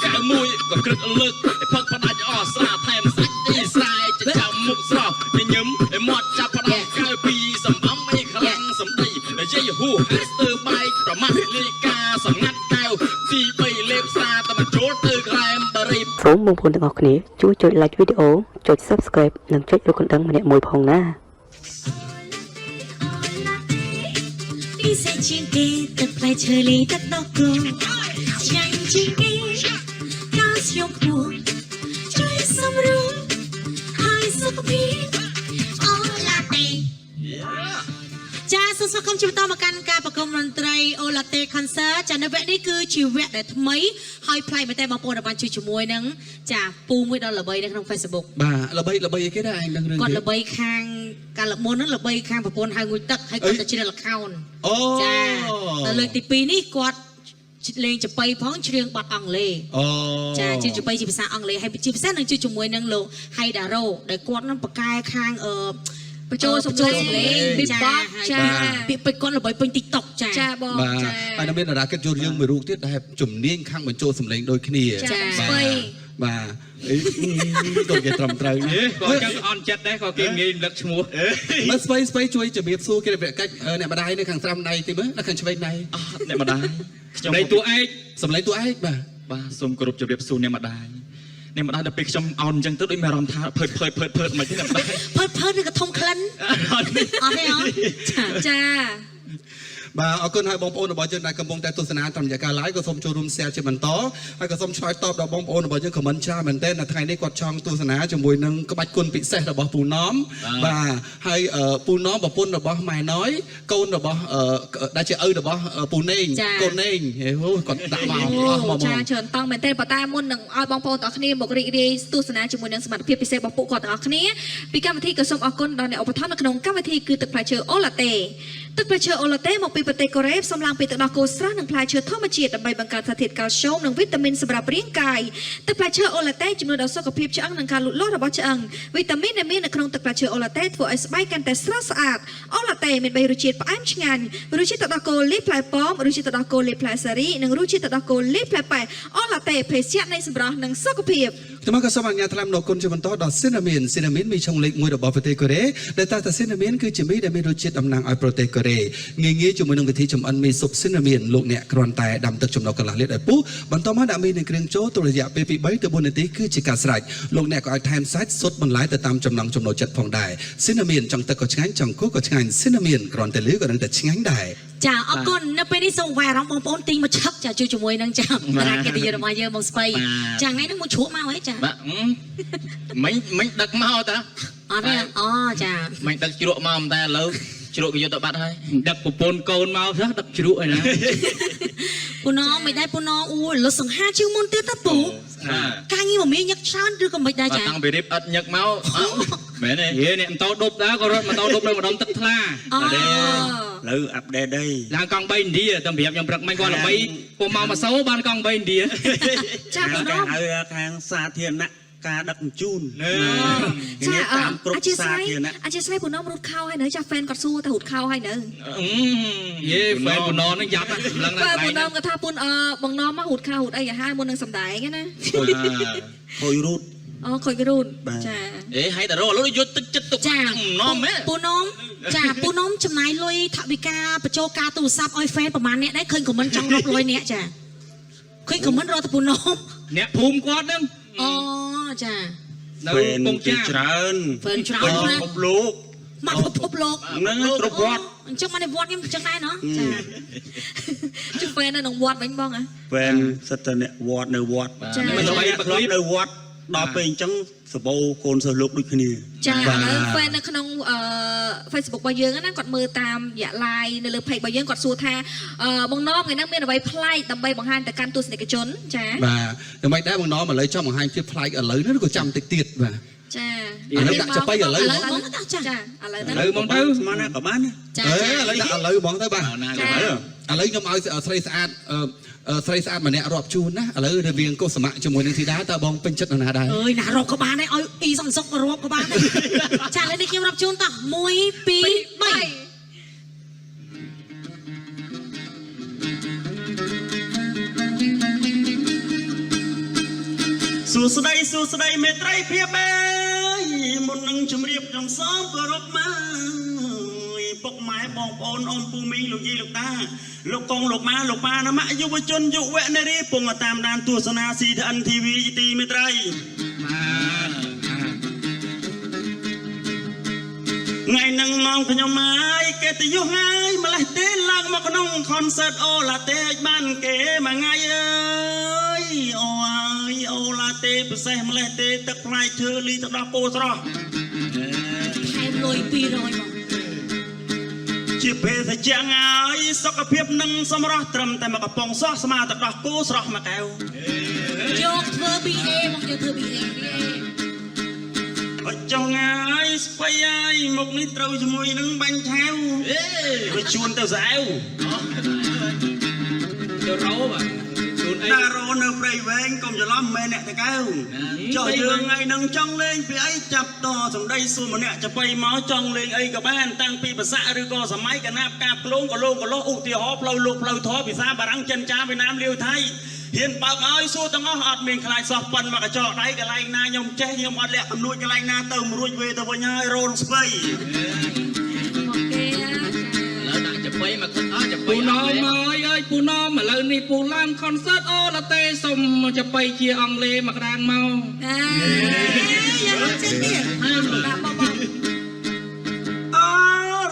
Cả mùi có cực lực để phật phật đại ở xa thèm sách đi sai chỉ chạm mục sọ để nhấm để mọt chạm phật đại cao pi sầm ấm ấy khăng sầm đầy để dây hu hát từ bayประมาณลีกาสำนักแก้วที่ไปเล็บซาแต่มันโจทย์ตือแกรมบริบសូមបងប្អូនទាំងអស់គ្នាជួយចុច like វីដេអូចុច subscribe និងចុចរូបកណ្ដឹងម្នាក់មួយផងណាពិសេសជាងគេទឹកផ្លែឈើលីទឹកដោះគោឆ្ងាញ់ជាងគេការស្យំខ្ពស់ជួយសម្រួលហើយសុខភាពអូឡាតេចាសសូមស្វាគមន៍ជាបន្តមកកាន់ការប្រគំតន្ត្រីអូឡាតេ concert ចានៅវគ្គនេះគឺជាវគ្គដែលថ្មីហើយប្លែកមែនតើបងប្អូនបានជួយជាមួយនឹងចាពូមួយដល់ល្បីនៅក្នុង Facebook បាទល្បីអីគេដែរឯងដឹងរឿងគាត់ល្បីខាងកាលមុនហ្នឹងល្បីខាងប្រពន្ធហៅងុយទឹកហើយគាត់ទៅជាលខោនអូចាដល់លើកទី2នេះគាត់លេងចប៉ីផងច្រៀងបទអង់គ្លេសអូចាជាចប៉ីជាភាសាអង់គ្លេសហើយជាពិសេសនឹងជួយជាមួយនឹងលោក Haidaro ដែលគាត់នឹងបកកែខាងបញ្ចូលសំឡេងពីបបចាពីពេជ្រគាត់ល្បីពេញ TikTok ចាបងចាហើយនៅមានតារាគិតចូលរឿងមួយរូបទៀតដែលជំនាញខាងបញ្ចូលសំឡេងដូចគ្នាចាស្បៃបាទគាត់គេត្រឹមត្រូវនេះគាត់ចឹងអន់ចិត្តដែរគាត់គេងាយរំលឹកឈ្មោះមើលស្បៃជួយជំរាបសួរគេកិច្ចអ្នកម្ដាយនៅខាងស្រាំដៃទីមើលនៅខាងឆ្វេងដៃអ្នកម្ដាយខ្ញុំដៃតួឯកសំឡេងតួឯកបាទសូមគោរពជម្រាបសួរអ្នកម្ដាយអ្នកម្ដាយដល់ពេលខ្ញុំអោនអញ្ចឹងទៅដូចមានអារម្មណ៍ថាភើតមិនទេអ្នកម្ដាយភើតឬក៏ធំក្លិនអត់ទេអត់ចាបាទអរគុណហើយបងប្អូនរបស់យើងដែលកំពុងតែទស្សនាតាមរយៈការ live ក៏សូមចូលរួម share ជាបន្តហើយក៏សូមឆ្លើយតបដល់បងប្អូនរបស់យើង comment ច្រើនមែនទែននៅថ្ងៃនេះគាត់ចង់ទស្សនាជាមួយនឹងក្បាច់គុណពិសេសរបស់ពូណំបាទហើយពូណំប្រពន្ធរបស់ម៉ែណ້ອយកូនរបស់ដែលជាឪរបស់ពូនេងកូននេងគាត់ដាក់មកចាច្រើនតង់មែនទែនប៉ុន្តែមុននឹងឲ្យបងប្អូនទាំងអស់គ្នាមករីករាយទស្សនាជាមួយនឹងសមត្ថភាពពិសេសរបស់ពួកគាត់ទាំងអស់គ្នាពីកម្មវិធីក៏សូមអរគុណដល់អ្នកឧបត្ថម្ភនៅក្នុងកម្មវិធីគឺទឹកផ្លែឈើអូឡាតេទឹកផ្លែឈើអូឡាតេមកពីប្រទេសកូរ៉េផ្សំឡើងពីទឹកដោះគោស្រស់និងផ្លែឈើធម្មជាតិដើម្បីបង្កើតសារធាតុកាល់ស្យូមនិងវីតាមីនសម្រាប់រាងកាយទឹកផ្លែឈើអូឡាតេជំនួយដល់សុខភាពឆ្អឹងនិងការលូតលាស់របស់ឆ្អឹងវីតាមីនដែលមាននៅក្នុងទឹកផ្លែឈើអូឡាតេធ្វើឲ្យស្បែកកាន់តែស្រស់ស្អាតអូឡាតេមាន3រសជាតិផ្អែមឆ្ងាញ់រសជាតិទឹកដោះគោលីផ្លែប៉ោមរសជាតិទឹកដោះគោលីផ្លែសារីនិងរសជាតិទឹកដោះគោលីផ្លែប៉ែអូឡាតេភេសជ្ជៈនៃសម្រស់និងសុខភាពខ្ញុំក៏សូមអនុញ្ញាតថ្លែងអំណរគុណជាបន្តដល់ស៊ីណាមីនមីឆុងលេខ1របស់ប្រទេសកូរ៉េដែលតើស៊ីណាមីនគឺជាមីដែលមានរសជាតិតំណាងឲ្យប្រទេសកូរ៉េងាយជាមួយនឹងវិធីចម្អិនមីស៊ុបស៊ីណាមីនលោកអ្នកគ្រាន់តែដាំទឹកចំណុកកន្លះលីត្រឲ្យពុះបន្តមកដាក់មីនិងគ្រឿងចូលទៅរយៈពេលពី3ទៅ4នាទីគឺជាការស្រេចលោកអ្នកក៏អាចថែមសាច់សុទ្ធបន្លែទៅតាមចំណង់ចំណូលចិត្តផងដែរស៊ីណាមីនចង់ទឹកក៏ឆ្ងាញ់ចង់គោក៏ឆ្ងាញ់ស៊ីណាមីនគ្រាន់តែលឺក៏នឹងតែឆ្ងាញ់ដែរចាអរគុណនៅពេលនេះសូមវាយអារម្មណ៍បងប្អូនទីមកឆឹកចាជួយជាមួយនឹងចារាជកិត្តិយសរបស់យើងមកស្បៃចាថ្ងៃនេះមកជ្រក់មកហីចាបាទមិញដឹកមកតាអត់ទេអូចាមិញដឹកជ្រក់មកតែឥឡូវជ្រក់ក៏យកទៅបាត់ហើយដឹកប្រពន្ធកូនមកសោះដឹកជ្រក់ឯណាពូណងមិនដែរពូណងលុសង្ហាជាងមុនទៀតតាពូការងារមកមានញឹកច្រើនឬក៏មិនដែរចាតាំងពីរៀបអត់ញឹកមកមែនទេអ្នកម៉ូតូដប់ដែរក៏រត់ម៉ូតូដប់នៅម្ដុំទឹកថ្លាឥឡូវអាប់ដេតអីឡើងកង់3ឥណ្ឌាតែប្រាប់ខ្ញុំព្រឹកមិញគាត់ល្បីពុំមកម៉ូសូបានកង់3ឥណ្ឌាចាពូណងហៅខាងសាធារណៈការដឹកជញ្ជូនចាតាមគ្រប់សាធារណៈអធិស្ឋានពូណងរត់ខោហើយនៅចាហ្វេនគាត់សួរទៅរត់ខោហើយនៅយេហ្វេនពូណងនឹងយ៉ាប់ឡើងណាពូណងគាត់ថាពូនបងណមមករត់ខោរត់អីឲ្យមុននឹងសម្ដែងណាខូចរូតខូចរូតចាហើយតារលុយយកទឹកចិត្តទុកចាណមពូណងចាពូណងចំណាយលុយថវិកាបញ្ចូលការទូរស័ព្ទឲ្យហ្វេនប្រហែលអ្នកដែរឃើញខមមិនចង់រាប់100អ្នកចាឃើញខមមិនរត់ទៅពូណងអ្នកភូមិគាត់ហ្នឹងអូចានៅពងច្រើនហ្វេនច្រើនណាស់ពិភពលោកមកពិភពលោកហ្នឹងគ្រប់វត្តអញ្ចឹងមកនៅវត្តខ្ញុំអញ្ចឹងដែរណោះចាជិះហ្វេននៅក្នុងវត្តវិញបងហ៎ហ្វេនសិតតែអ្នកវត្តនៅវត្តមិនទៅក្លឹបនៅវត្តដល់ពេលអញ្ចឹងសបោកូនសិស្សលោកដូចគ្នាចាឥឡូវហ្វេននៅក្នុងFacebook របស់យើងណាគាត់មើលតាមរយៈ live នៅលើ page របស់យើងគាត់សួរថាបងណមថ្ងៃហ្នឹងមានអ្វីប្លែកដើម្បីបង្ហាញទៅកាន់ទស្សនិកជនចាបាទដើម្បីដែរបងណមឥឡូវចង់បង្ហាញភាពប្លែកឥឡូវនេះក៏ចាំតិចទៀតបាទចាឥឡូវដាក់ចប៉ីឥឡូវចាឥឡូវហ្មងទៅឥឡូវហ្មងទៅស្មានណាក៏បានចាឥឡូវដាក់ឥឡូវហ្មងទៅបាទឥឡូវខ្ញុំឲ្យស្រីស្អាតម្នាក់រាប់ជូនណាឥឡូវរវាងកុសមៈជាមួយនឹងធីតាតើបងពេញចិត្តណាដែរអើយណារាប់ក៏បានដែរឲ្យអ៊ីសំសុករាប់ក៏បានដែរចាឥឡូវនេះខ្ញុំរាប់ជូនតោះ1 2 3 សួស្ដីមេត្រីភាពអើយមុននឹងជម្រាបខ្ញុំសូមគោរពមកពុកម៉ែបងប្អូនអូនពូមីងលោកយាយលោកតាលោកកងលោកម៉ាលោកប៉ាណាម៉ាក់យុវជនយុវនារីពងតាមដានទស្សនា CTN TV ទីមេត្រីថ្ងៃនឹងងងខ្ញុំហើយគេទៅយុះហើយម្លេះទេឡើងមកក្នុង concert អូឡាតេបានគេមួយថ្ងៃអើយអូឡាតេពិសេសម្លេះទេទឹកផ្លែឈើលីទៅដល់គោស្រស់ខែលុយ200មកជាពេលតែជាងហើយសុខភាពនឹងសម្រស់ត្រឹមតែមកកំប៉ុងសោះស្មើទៅដល់គោស្រស់មួយកែវយកធ្វើ BA មកយកធ្វើ BA អត់ចង់ហើយស្បៃហើយមុខនេះត្រូវជាមួយនឹងបាញ់ឆាវវាជួនទៅស្អែវទៅរោបាទជួនអីតារោនៅព្រៃវែងកុំច្រឡំមែនអ្នកតកែវចុះយើងថ្ងៃនឹងចង់លេងពីអីចាប់តសម្ដីសួរម្នាក់ចបៃមកចង់លេងអីក៏បានតាំងពីភាសាឬក៏សម័យកណាបកាបក្លងក៏លោកក៏លោះឧទាហរណ៍ផ្លូវលោកផ្លូវធរភាសាបារាំងចិនចាវៀតណាមលាវថៃហ៊ានបើកឲ្យសួរទាំងអស់អត់មានខ្លាចសោះប៉ុនមកកញ្ចក់ដៃកន្លែងណាខ្ញុំចេះខ្ញុំអត់លាក់កំនួចកន្លែងណាទៅរួចវេទៅវិញហើយរោលស្បៃមកគេលើដាក់ចបៃមកអស់ចបៃពូណមអើយពូណមឥឡូវនេះពូឡើង concert អូឡាតេសុំចបៃជាអង់គ្លេសមកក្រាងមកយ៉ាងចេះទៀតដាក់បង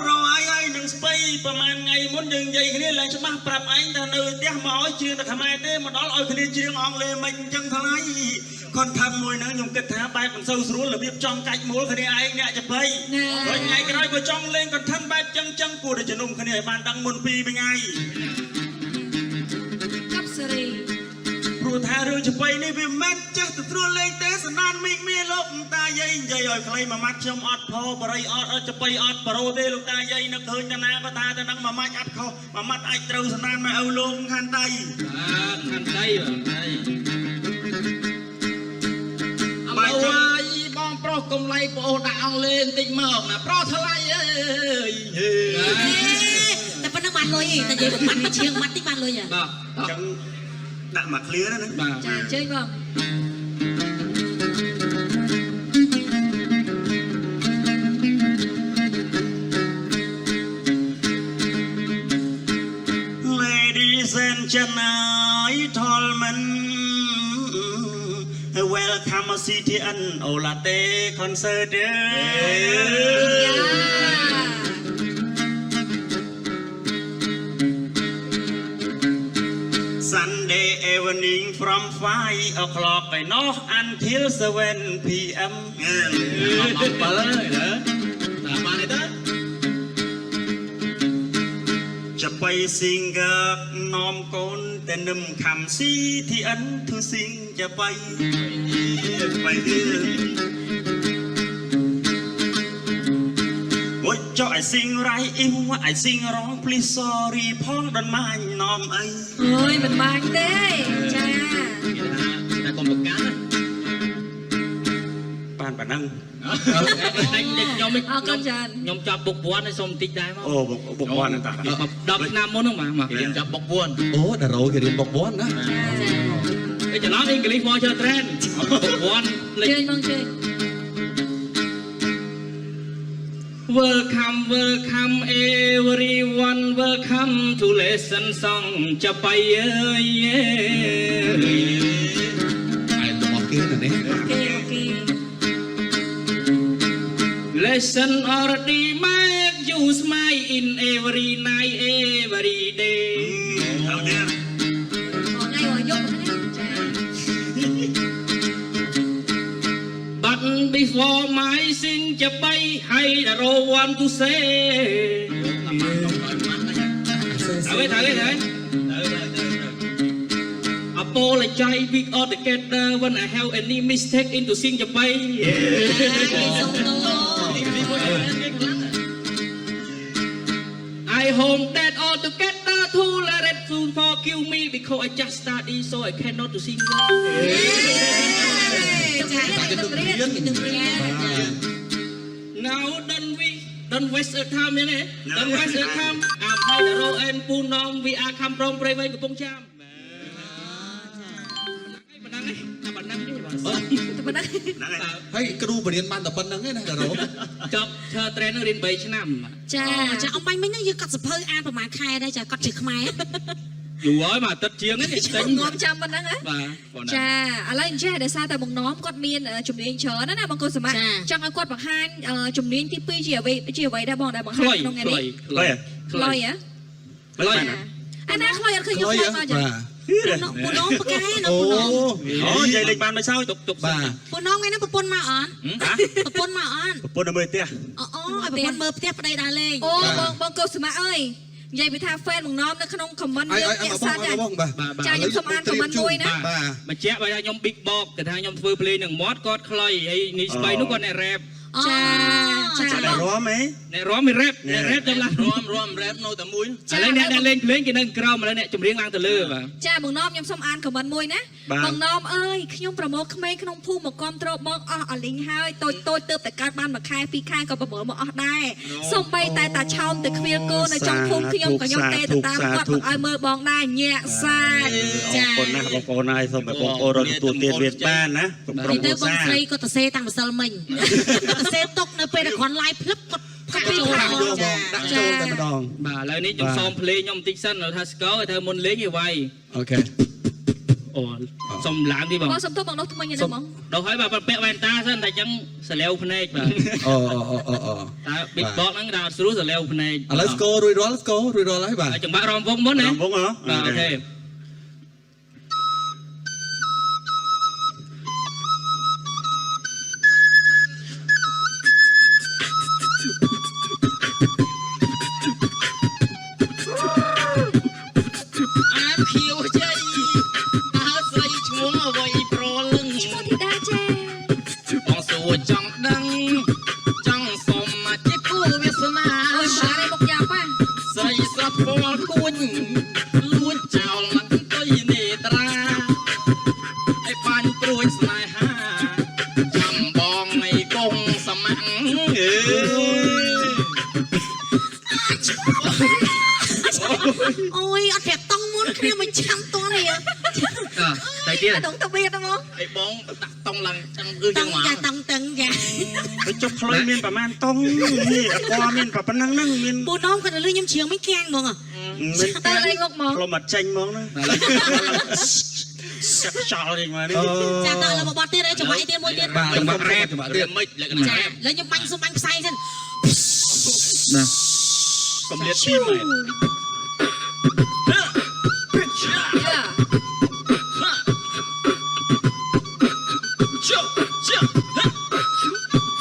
រអីនឹងស្បៃប្រហែលថ្ងៃមុនយើងនិយាយគ្នាឡើងច្បាស់ប្រាប់ឯងថានៅផ្ទះមកឲ្យជឿតែខ្មែរទេមកដល់ឲ្យគ្នាជឿអង់គ្លេសមិនអញ្ចឹងថ្លៃcontent មួយហ្នឹងខ្ញុំគិតថាបែបមិនសូវស្រួលរបៀបចង់កាច់មូលគ្នាឯងអ្នកចបៃហើយថ្ងៃក្រោយបើចង់លេង content បែបចឹងគួរតែជំនុំគ្នាឲ្យបានដឹងមុន2ថ្ងៃកាប់សេរីព្រោះថារឿងចបៃនេះវាមិនចេះទៅត្រួតលេងទេសណ្ដានមីកមាលោកតាយាយនិយាយឲ្យខ្លីមួយម៉ាត់ខ្ញុំអត់ផោបរិយអត់ចបៃអត់ប្រូទេលោកតាយាយនឹកឃើញតាណាក៏ថាទៅនឹងមួយម៉ាត់អត់ខុសមួយម៉ាត់អាចត្រូវសណ្ដានមកឲ្យលោកខាងដៃខាងដៃបាទបងប្រុសកុំឡៃប្អូនដាក់អង់គ្លេសបន្តិចមកណាប្រុសថ្លៃអើយតែប៉ុណ្្នឹងបានលុយតែនិយាយប្រហែលជាងម៉ាត់តិចបានលុយហ៎បាទអញ្ចឹងដាក់មក clear ណាបាទចាអញ្ជើញបង Ladies and gentlemen welcome to CTN Olate concert Sunday evening from 5 o'clock until 7 p.m. 7ហើយណាតាមបានទេจะไปสิงกับน้อมกนแต่นำคำซีที่อันทุสิงจะไปโอ้ยเจ้าไอ้สิงไรอิ่มว่าไอ้สิงร้อง please sorry พ้องดันมาน้อมไอ้โอ้ยมันบางเด้จ้าแต่กลมประกันปานปานนั่งខ្ញុំចាប់បុកវ័នឲ្យសុំបន្តិចដែរមកអូបុកវ័នតា10ឆ្នាំមុនហ្នឹងមករៀនចាប់បុកវ័នអូតារោគេរៀនបុកវ័នណាឯច្រឡំអ៊ីងគ្លីសមកជើ trend បុកវ័នលេងមកជើ Welcome everyone welcome to lesson song ចាប់បៃអើយអាយមកគេណានេះអូខេ Lesson already make you smile in every night every day เอาเนี่ยขอไงวะยกจ้า But before my sing จะไปให้ I want to say เอาไว้ถ่ายเลย Apologize with all together when I have any mistake into sing จะไปI hope that all together to let it soon forgive me because I just study so I cannot to sing well. Now don't waste your time ini. Don't waste your time. I'm Haidaro and Punong. We are come from Preway Kapong Cham. អ តែប៉ុណ្ណឹង ហ្នឹងហើយ ហើយគ្រូបរៀនបានតែប៉ុណ្្នឹងឯណាតារ៉ូ ចប់ធ្វើ trainer រៀន3ឆ្នាំ ចា ចាអំបញ្ញមិញហ្នឹងយើងកត់សភៅអានប្រហែលខែដែរចាកត់ជាខ្មែរ យូរហើយមកអាទិត្យជាងនេះចេញ ងំចាំប៉ុណ្ណឹងហ៎ បាទប៉ុណ្ណា ចាឥឡូវអញ្ចេះដោយសារតែបងណោមគាត់មានជំនាញច្រើនណាបងកុលសមត្ថចង់ឲ្យគាត់បង្ហាញជំនាញទី2ជាអ្វីដែរបងដែលបង្ហាញក្នុងថ្ងៃនេះ ខ្លី ខ្លុយហ៎ ខ្លី អាណាខ្លុយអត់ឃើញខ្ញុំខ្លុយមកចា ពូនងប្រកែនៅ អូ ពូនង អូនិយាយលេខបានមិនសោយ ទុក បាទ ពូនងថ្ងៃហ្នឹងប្រពន្ធមកអត់ប្រពន្ធមកអត់ ប្រពន្ធនៅមើលផ្ទះ អូឲ្យប្រពន្ធមើលផ្ទះប្តីដើរលេង អូបងកុលសមត្ថអើយនិយាយពីថា fan បងណោមនៅក្នុង comment អើយ យើង អើយ អ្នក បង សាច់ បងបាទ ចាខ្ញុំសូមអាន comment មួយណា បាទ បញ្ជាក់បើថាខ្ញុំ big box គេថាខ្ញុំធ្វើ play នឹងមាត់គាត់ខ្លីហើយនេះស្បៃនោះគាត់អ្នក rap ចាចា តែរមហ៎ អ្នករាំមាន rap អ្នក rap ចាំឡារាំ rap នៅតែមួយឥឡូវអ្នកលេងភ្លេងគេនៅក្រោមឥឡូវអ្នកចម្រៀងឡើងទៅលើបាទ ចាបងណោមខ្ញុំសូមអាន comment មួយណាបងណោមអើយខ្ញុំប្រមូលក្មេងក្នុងភូមិមកគាំទ្របងអស់អលីងហើយតូចតូចទើបតែកើតបានមួយខែពីរខែក៏ប្រមូលមកអស់ដែរសូម្បីតែតាឆោមទៅខ្វៀលគោនៅtrongភូមិខ្ញុំក៏ខ្ញុំទេទៅតាមគាត់មកឲ្យមើលបងដែរញាក់សាច់ ចាអរគុណណាស់បងប្អូនហើយសូមឲ្យបងប្អូនរកទទួលទានវាបានណាក្រុម នេះ គ្រួ ទៅបង សារ ស្រីគាត់ទៅសេតាំងម្សិលមិញគាត់ទៅសេទុកនៅពេលដែលគាត់ live ភ្លឹបគាត់កាត់ចូល ដាក់ចូលបងដាក់ចូលតែម្ដង បាទឥឡូវនេះខ្ញុំសូម play ខ្ញុំបន្តិចសិនថាស្គរឲ្យធ្វើមុនលេងឲ្យវាយ អូខេ អូសុំឡើងទីបង បងសុំទោសបងនោះថ្មីហ្នឹងបង ដល់ហើយបាទពាក់វ៉ែនតាសិនតែអញ្ចឹងសលែវភ្នែកបាទ អូ តើ big box ហ្នឹងដល់ស្រួលសលែវភ្នែក ឥឡូវស្គររួចរាល់ហើយបាទ ហើយចង្វាក់រំវងមុនណា រំវងហ៎ បាទអូខេ អាភៀវជ័យតើស្រីឈ្មោះអ្វីប្រលឹង ឈ្មោះធីតាចា បងសួរចង់ដឹងចង់សុំមកជាគូវាសនា អើយបារឯងមកយ៉ាប់ហ่ะ ស្រីស្រាប់ពលគួញលួចចោលមកទៅនេត្រាឲ្យបាញ់ព្រួយស្នេហាចាំបងឲ្យកងសម័ងអើយ អូយអត់ប្រាប់តង់មុនគ្នាមិនចាំតនេះ តែទៀត ដងទៅវាទៅមក ឲ្យបងដាក់តង់ឡើងចឹងគឺ ត ចឹ ង់ ង មក ចាតង់តឹងចា ទៅចុះខ្លុយមានប្រមាណតុងនេះអត់ក៏មានប៉ុណ្ណឹងហ្នឹងមាន ពូនងគាត់ទៅលឺខ្ញុំជ្រៀងមិនគាំងហ្មង មាន ទៅលេងមកមក ផ្លុំអត់ចេញហ្មងណាសាក់ចោលនេះមកនេះ ចាតើឥឡូវមកបត់ទៀតចង្វាក់ទៀតមួយទៀត បាទ ចង្វាក់ rap ចង្វាក់ រៀ ទៀត បមិនលក្ខណៈ ចា rap ឥឡូវខ្ញុំបាញ់សុំបាញ់ផ្សាយសិន ណាកំលៀត2ម៉ែត្រ យ៉ា ជប់ជប់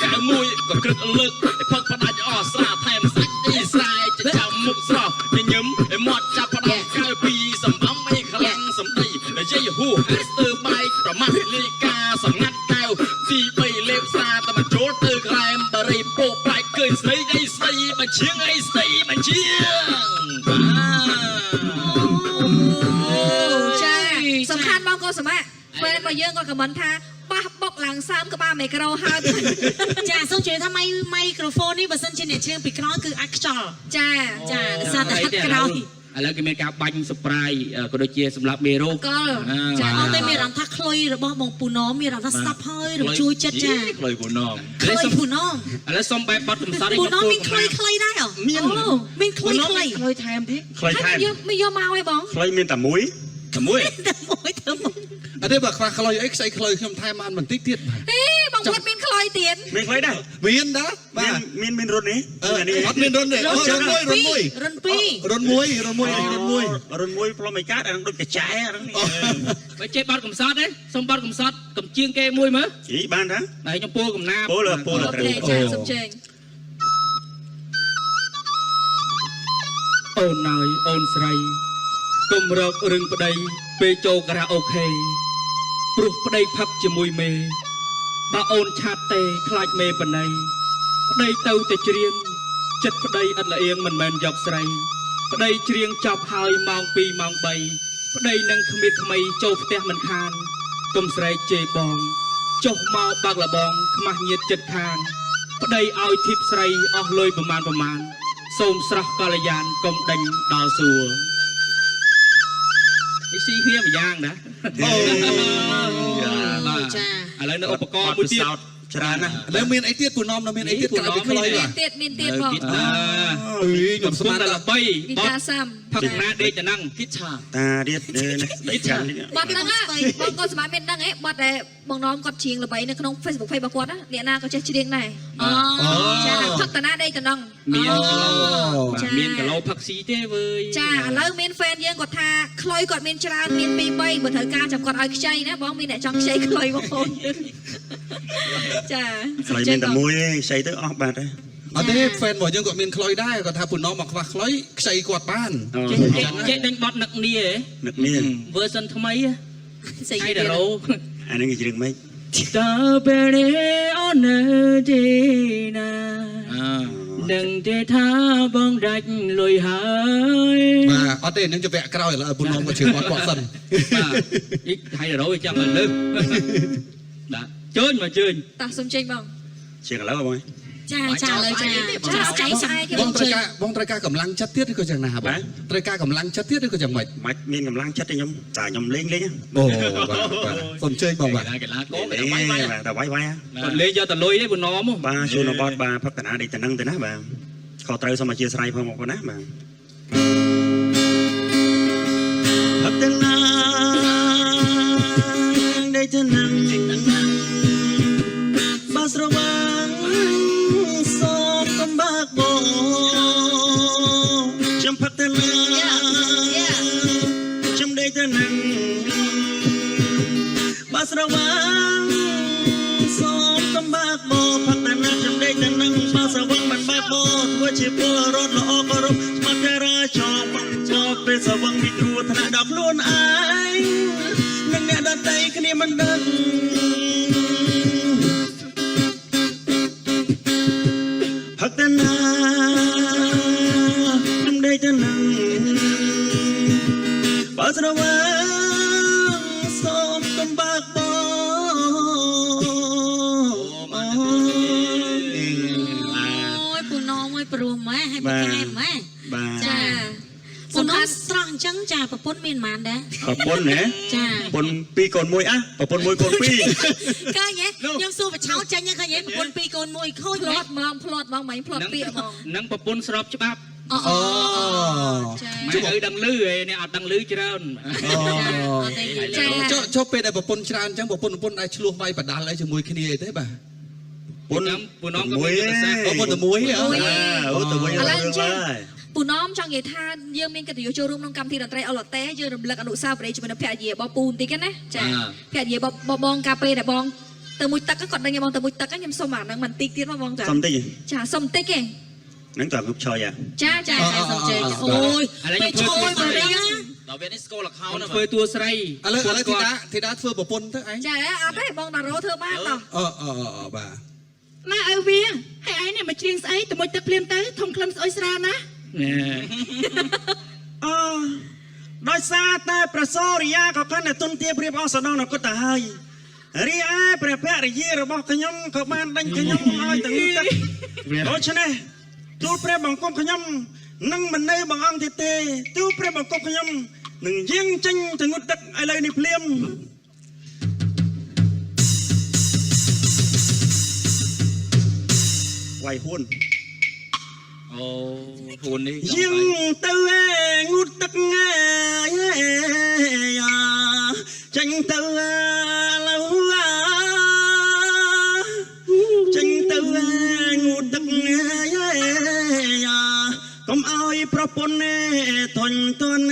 កែមួយក៏ក្រឹកលើកឲ្យផឹកផ្ដាច់អស់ស្រាថែមសាច់ទីស្រែចិញ្ចាំមុខស្រស់ញញឹមឲ្យមាត់ចាប់ផ្ដើមកៅពីសំអំអីខ្លាំងសំដីនិយាយហួហាស្ទើបែកប្រមាស់លីកាសម្ងាត់កៅទី3លេបសាតែមកចូលទៅក្រែមបរិពោប្រាច់ឃើញស្រីអីស្រីបញ្ឈៀងអីស្រីបញ្ឈៀងបាទ ចាសំខាន់បងកុលសមត្ថ fan របស់យើងគាត់ខមមិនថាប៉ះបុកឡើងសើមក្បាលមីក្រូហើយ ចាសូមជឿថាមីក្រូហ្វូននេះបើសិនជាអ្នកជ្រៀងពីក្រោយគឺអាចខ្យល់ ចា ចាដោយសារតែហិតក្រោយ ឥឡូវគេមានការបាញ់ surprise ក៏ដូចជាសម្រាប់មេរោគ កល ចា ចា អត់ទេមានអារម្មណ៍ថាខ្លុយរបស់បងពូណមមានអារម្មណ៍ថាស្ដាប់ហើយរំជួយចិត្តចា ខ្លុយពូណម ខ្លុយពូណម ឥឡូវសុំបែបបត់កំសត់ ពូណមមានខ្លុយខ្លីដែរអូមានខ្លុយខ្លី ខ្លុយថែមទៀត ខ្លុយ ហើយ ថែម យើងមិនយកមកឲ្យបង ខ្លុយមានតែមួយ តែមួយ តែមួយទៅមក អត់ទេបើខ្វះខ្លុយអីខ្ចីខ្លុយខ្ញុំថែមបានបន្តិចទៀត ហេបងពុតមានខ្លុយទៀត មានខ្លុយដែរ មានដែរបាទ មានរុននេះ អត់មានរុនទេរុនមួយ រុន2 រុនមួយរុនមួយ ផ្លុំឯកាតអានឹងដូចកញ្ចែអានឹងនេះ បើចេះបត់កំសត់ទេសុំបត់កំសត់កំជាងគេមួយមើល ជីបានតា ហើយខ្ញុំពោលកំណាប ពោល អូខេចាសុំជើញ អូនណយអូនស្រីកុំរករឿងប្តីពេលចូលការ៉ាអូខេព្រោះប្តីផឹកជាមួយមេបើអូនឆាតទេខ្លាចមេបណៃប្តីទៅតែច្រៀងចិត្តប្តីឥតល្អៀងមិនមែនយកស្រីប្តីច្រៀងចប់ហើយម៉ោង2ម៉ោង3ប្តីនឹងគ្មានថ្មីចូលផ្ទះមិនខានកុំស្រែកជេរបងចុះមកបាក់លបងខ្មាស់ញាតចិត្តខាងប្តីឲ្យធីបស្រីអស់លុយប្រមាណសូមស្រស់កល្យានកុំដេញដល់សួរស៊ីគ្នាម្យ៉ាងណា ចា ឥ ហើយនៅឧបករណ៍មួយទៀត ច្រើនណាស់ ឥឡូវមានអីទៀតពូណំនៅមានអីទៀតក្រៅពីខ្លុយបាទ មានទៀតបង គីតា អើយខ្ញុំស្មានតែ ល្បី គី ប តា ត់ សាំ ផឹកណាដេកទៅហ្នឹង គិតឆា តាទៀតនេះស្ដីចាំនេះ បាត់ហ្នឹងបងក៏សម្រាប់មានដឹងហ៎បាត់ដែលបងនំគាត់ច្រៀងល្បីនៅក្នុង Facebook Page របស់គាត់ណាអ្នកណាក៏ចេះច្រៀងដែរ អូ ចាផឹកតាណាដេកតំណង មានគីឡូ ចា មានគីឡូផឹកស៊ីទេវើយ ចាឥឡូវមានហ្វេនយើងគាត់ថាខ្លុយគាត់មានច្រើនមាន2 3បើត្រូវការចាំគាត់ឲ្យខ្ចីណាបងមានអ្នកចង់ខ្ចីខ្លុយបងប្អូនចា ខ្លុយមានតែមួយឯងខ្ចីទៅអស់បាត់ហើយ អត់ទេ fan របស់យើងគាត់មានខ្លុយដែរគាត់ថាពូណំមកខ្វះខ្លុយខ្ចីគាត់បាន ចេះដេញបត់នឹកនីហ៎ នឹកនេះ version ថ្មី ស្អី ហៃ ទៀត ដារ៉ូ អានេះគេច្រៀងមិន តើពេលនេះអូននៅទីណានឹងទេថាបងដាច់លុយហើយ បាទអត់ទេនឹងជាវគ្គក្រោយឥឡូវឲ្យពូណំមកជឿគាត់សិន បាទអ៊ីហៃដារ៉ូចាំឲ្យលើដាក់ជើញមកជើញ តោះសុំចេញបង ជាឥឡូវបង ចាចាលើចាចាស្អីស្អីគេ បងត្រូវការកម្លាំងចិត្តទៀតឬក៏យ៉ាងណាបាទត្រូវការកម្លាំងចិត្តទៀតឬក៏យ៉ាងម៉េច មិនមានកម្លាំងចិត្តទេខ្ញុំតែខ្ញុំលេង អូបាទសូមអញ្ជើញបងបាទ កីឡាករ លេងតែវាយវាយ គាត់លេងយកតែលុយទេបុណម បាទជួនបត់បាទផឹកតាណាដេកទៅនឹងទៅណាបាទខុសត្រូវសូមអធិស្ឋានផងបងប្អូនណាបាទផឹកតាណាដេកទៅនឹងបាស្រវាងសូមកំបាក់បងខ្ញុំផឹកតាណាខ្ញុំដេកទៅនឹងបាស្រវាងសូមកំបាក់បងផឹកតាណាខ្ញុំដេកទៅនឹងបាស្រវាងបានបាក់បងធ្វើជាពលរដ្ឋល្អគោរពស្មាត់តែរាចោបងចូលពេលស្រវាងពីគ្រោះថ្នាក់ដល់ខ្លួនឯងនឹងអ្នកដទៃគ្នាមិនដឹងផឹកតាណាខ្ញុំដេកទៅនឹងបើស្រវាងសូមកំបាក់បង អូយពូណងមួយព្រោះម៉ែឲ្យប្រកែម៉ែ បាទ ចាពូណងស្រស់អញ្ចឹងចាប្រពន្ធមានប៉ុន្មានដែរ ប្រពន្ធហ៎ ចា ប្រពន្ធ2កូន1អះប្រពន្ធ1កូន2 ឃើញទេខ្ញុំសួរបច្ឆោតចាញ់ឃើញទេប្រពន្ធ2កូន1ខូច ផ្ល មែ ត់ហ្មងផ្លត់ហ្មងមិនផ្លត់ពាក្យហ្មង នឹងប្រពន្ធស្របច្បាប់ អូ អូ ចា មិនឲ្យដឹងលឺឯនេះអត់ដឹងលឺច្រើន ចុះពេលដែលប្រពន្ធច្រើនអញ្ចឹងប្រពន្ធដែលឆ្លោះវាយបដាល់អីជាមួយគ្នាអីទេបាទ ពុននំក៏មានប្រសាទ ប្រពន្ធតែមួយហ៎ អូទៅវិញហើយ ពូណំចង់និយាយថាយើងមានកិត្តិយសចូលរួមក្នុងកម្មវិធីតន្ត្រីអលតេយើងរំលឹកអនុស្សាវរីយ៍ជាមួយនឹងភរិយារបស់ពូបន្តិចណាចាភរិយារបស់បងកាពេលដែលបងទៅមួយទឹកគាត់ដឹងខ្ញុំបងទៅមួយទឹកខ្ញុំសុំអាហ្នឹងបន្តិចទៀតមកបងចា សំតិច ចាសុំបន្តិចទេ ហ្នឹងតើងឹបឆយ ចាចា សុំជើញអូយពេលឈួយមករៀង ដល់ពេលនេះស្គាល់លខោ អូន ណា ធ្វើតួស្រី ឥឡូវធីតាធ្វើប្រពន្ធទៅឯង ចាអត់ទេបងតារោធ្វើបានតោះ បាទ ម៉ែឲ្យវាហើយឯងនេះមកច្រៀងស្អីទៅមួយទឹកភ្លាមទៅធំក្លឹមស្អុយស្រាលណា ណែ អដោយសារតែព្រះសូរិយាក៏កាន់តែទុនទាបរៀបអស់សដងនគរទៅហើយរីឯព្រះភរិយារបស់ខ្ញុំក៏បានដេញខ្ញុំឲ្យទៅទឹកដូច្នេះទូលព្រះបង្គំខ្ញុំនឹងមិននៅបងអង្គទៀតទេទូលព្រះបង្គំខ្ញុំនឹងយាងចេញទៅងូតទឹកឥឡូវនេះភ្លាមវាយហ៊ុន អូហ៊ុននេះ យាងទៅងូតទឹកចេញទៅឡូវចេញទៅងូតទឹកកុំឲ្យប្រពន្ធធន់ទន់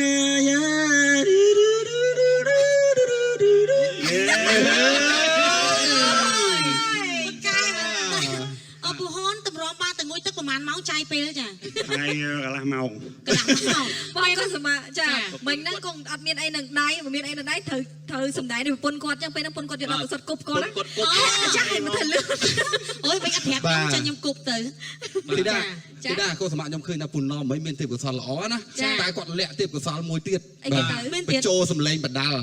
អូពូហនតម្រាំបានតែមួយទឹកប្រហែលម៉ោងចាយពេលចា ហើយកន្លះម៉ោង កន្លះម៉ោង បងក៏សម្រាប់ចាមិញហ្នឹងក៏អត់មានអីនឹងដៃមិនមានអីនឹងដៃត្រូវសំដែងនឹងប្រពន្ធគាត់ចឹងពេលហ្នឹងប្រពន្ធគាត់យកដល់ប្រសិទ្ធគប់គាត់ណាចាឲ្យមកថាលឿន អូយមិនអត់ប្រាប់ខ្ញុំចាខ្ញុំគប់ទៅ ធីតាកូនសម្រាប់ខ្ញុំឃើញថាពូណំមិនមានទេពកោសលល្អណាតែគាត់លាក់ទេពកោសលមួយទៀតបញ្ចូលសំឡេងបដាល់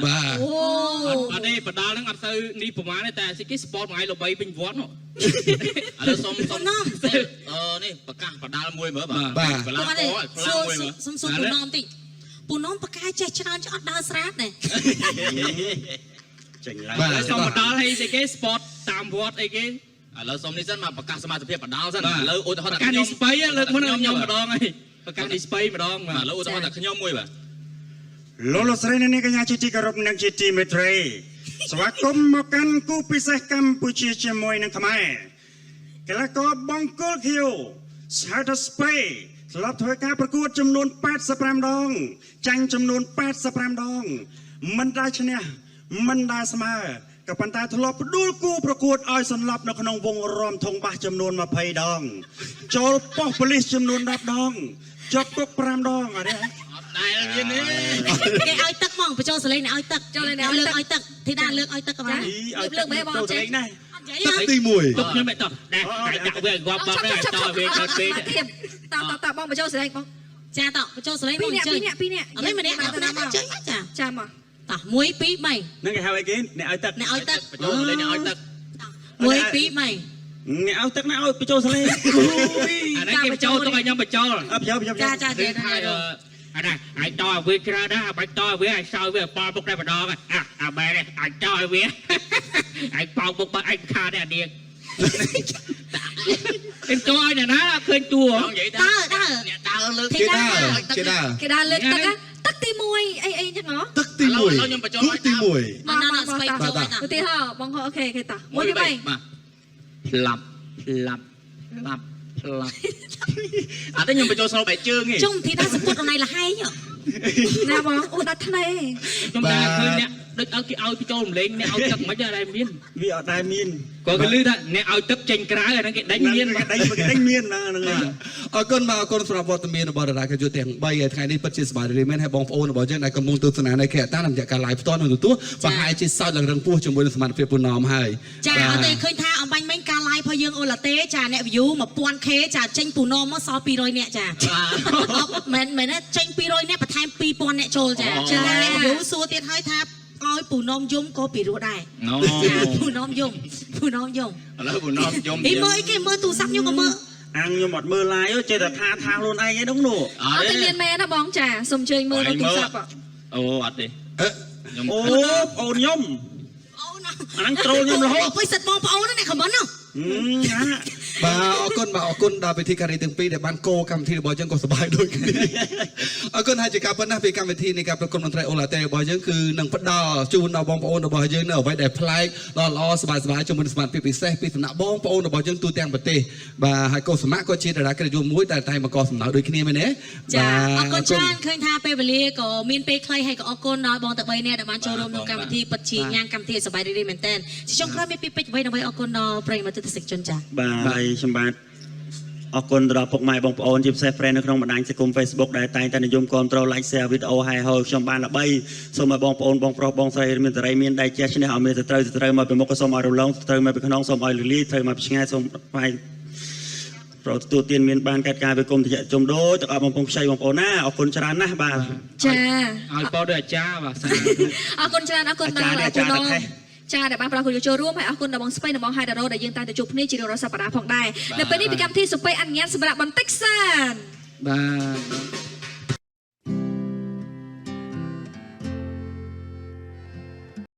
បាទ អូ អត់ទេបដាល់ហ្នឹងអត់ទៅនេះប្រហែលទេតែសិគេស្ពតមួយថ្ងៃល្បីពេញវត្តនោះ ឥឡូវសុំនេះប្រកាសបដាល់មួយមើលបាទកីឡាករខ្លាំងមួយមើល សុំពូណំតិចពូណំប្រកែចេះច្រើនចោះអត់ដើរស្រាតដែរ ចេញឡើង បាទ សូមបន្តឲ្យស្អីគេ sport តាមវត្តអីគេ ឥឡូវសុំនេះសិនមកប្រកាសសមាជិកបដាល់សិនឥឡូវឧទាហរណ៍ ប្រកាសនេះស្បៃលើកមុនខ្ញុំម្ដងហើយប្រកាសនេះស្បៃម្ដង ឥឡូវឧទាហរណ៍តែខ្ញុំមួយបាទ លោកស្រីអ្នកនាងកញ្ញាជាទីគោរពនិងជាទីមេត្រីស្វាគមន៍មកកាន់គូពិសេសកម្ពុជាជាមួយនឹងខ្មែរកីឡាករបង្គោលខៀវសហត្ថស្បៃធ្លាប់ធ្វើការប្រកួតចំនួន85ដងចាញ់ចំនួន85ដងមិនដែលឈ្នះមិនដែលស្មើក៏ប៉ុន្តែធ្លាប់ផ្ដួលគូប្រកួតឲ្យសន្លប់នៅក្នុងវងរំធុងបាសចំនួន20ដងចូលប៉ុស្តិ៍ប៉ូលីសចំនួន10ដងជាប់គុក5ដងអត់ទេ ដែលមាននេះ គេឲ្យទឹកហ្មងបញ្ចូលសលេងឲ្យទឹកចូលលើកឲ្យទឹកធីតាលើកឲ្យទឹកក៏បាន លើកមែនបងចេះ ណា ទឹកទី1 ទុកខ្ញុំមិនតោះដែរដាក់វាងាប់បោកដែរតវាកើតពេក តបងបញ្ចូលស្រែកបង ចាតបញ្ចូលសលេងមក 2 ជើញ នាក់ អត់ទេម្នាក់មកជើញចា ចាំមក តោះ1 2 3 នឹងគេហៅអីគេអ្នកឲ្យទឹក អ្នកឲ្យទឹក បញ្ចូលលេងឲ្យទឹក 1 2 3 អ្នកឲ្យទឹកណាឲ្យបញ្ចូលសលេង អានេះគេបញ្ចូលទុកឲ្យខ្ញុំបញ្ចូល អើបញ្ចូល ចាចា គឺថាអានេះអាចតឲ្យវាច្រើនណាស់បាច់តឲ្យវាឲ្យសោយវាប៉មុខតែម្ដងអាបែរអាចតឲ្យវាអាចប៉មុខបើអាចខាតទេអានាងទៅឲ្យអ្នកណាឃើញតួ ចង់និយាយថាអ្នកដើរលើក គេដើរ គេដើរលើកទឹកទឹកទី1អីចឹងហ៎ ទឹកទី1 ខ្ញុំបញ្ចូល គូទី1 មកស្បៃចូលឧទាហរណ៍បងអូខេគេតោះ1 2 3 បាទផ្លាប់អត់ទេខ្ញុំបញ្ចូលសល់បែកជើងទេ ជុំធីតាសពុតអនឡាញលហែង ណាបងអូដាច់ថ្នេ ខ្ញុំដែរឃើញអ្នកដូចឲ្យគេឲ្យបញ្ចូលរំលែងអ្នកឲ្យទឹកមិនដែរមាន វាអត់ដែលមាន គាត់គេលឺថាអ្នកឲ្យទឹកចេញក្រៅអាហ្នឹងគេដេញមាន ដេញមានហ្នឹង អរគុណបាទអរគុណសម្រាប់វត្តមានរបស់តារាកាយុទាំង3ហើយថ្ងៃនេះពិតជាសប្បាយរីករាយមែនហើយបងប្អូនរបស់យើងដែលកំពុងទស្សនានៅខេត្តតាមរយៈការ live ផ្ទាល់នៅទូប្រហែលជាសោចឡើងរឹងពោះជាមួយនឹងសមត្ថភាពពូណមហើយ ចាអត់ទេឃើញថាអំបញ្ញមិញការ live របស់យើងអូឡាតេចាអ្នក view 1000k ចាចេញពូណមមកសល់200នាក់ចាមែនទេចេញ200នាក់បន្ថែម2000នាក់ចូលចាអ្នក view សួរទៀតហើយថាឲ្យពូណមយំក៏ពីរោះដែរចាពូណមយំ ឥឡូវពូណមយំ អីមើលអីគេមើលទូរស័ព្ទខ្ញុំក៏មើល អាងខ្ញុំអត់មើល live ចេះតែថាខ្លួនឯងឯនោះនោះ អត់ទេមានមែនណាបងចាសុំជើញមើលនៅទូរស័ព្ទ អូអត់ទេខ្ញុំ អូអូនខ្ញុំ អូន អាហ្នឹងត្រូលខ្ញុំរហូត ពុយសិតបងប្អូនណាខមមិនណា បាទអរគុណដល់ពិធីការទាំងពីរដែលបានកោកម្មវិធីរបស់យើងក៏សប្បាយដូចគ្នាអរគុណហើយជាការប៉ុណ្ណាពីកម្មវិធីនៃការប្រគំតន្ត្រីអូឡាតេរបស់យើងគឺនឹងផ្ដល់ជូនដល់បងប្អូនរបស់យើងនៅអ្វីដែលប្លែកល្អសប្បាយជាមួយនឹងសមត្ថភាពពិសេសពីសំណាក់បងប្អូនរបស់យើងទូទាំងប្រទេសបាទហើយកុសមៈក៏ជាតារាកិត្តិយសមួយតែតែមកកសំណើដូចគ្នាមែនទេ ចាអរគុណច្រើនឃើញថាពេលវេលាក៏មានពេលខ្លីហើយក៏អរគុណដល់បងទាំង3នាក់ដែលបានចូលរួមក្នុងកម្មវិធីពិតជាញ៉ាំកម្មវិធីសប្បាយរីករាយមែនតើជាចុងក្រោយមានពីពេចអ្វីដើម្បីអរគុណដល់ប្រិយមិត្តទស្សនិកជនចា បាទហើយខ្ញុំបាទអរគុណទៅដល់ពុកម៉ែបងប្អូនជាពិសេស friend នៅក្នុងបណ្ដាញសង្គម Facebook ដែលតែងតែនិយមគ្រប់គ្រង like share វីដេអូហើយខ្ញុំបានល្បីសូមឲ្យបងប្អូនបងប្រុសបងស្រីមានសេរីមានដៃជះឈ្នះឲ្យមានទៅត្រូវមកពីមុខក៏សូមឲ្យរលងត្រូវមកពីក្នុងសូមឲ្យលលីត្រូវមកពីឆ្ងាយសូមបាយប្រទទួលទានមានបានកាត់ការវាគុំតិចជុំដូចទាំងអស់បងប្អូនខ្ចីបងប្អូនណាអរគុណច្រើនណាស់បាទ ចា ឲ្យពោដូចអាចារ្យបាទសា អរគុណច្រើនអរគុណដល់ពូណមចាដែលបានប្រកួតចូលរួមហើយអរគុណដល់បងស្បៃនិងបងហៃដារ៉ូដែលយើងតែទៅជួបគ្នាជារៀងរាល់សប្តាហ៍ផងដែរនៅពេលនេះពីកម្មវិធីសុបៃអនុញ្ញាតសម្រាប់បន្តិចសិន បាទ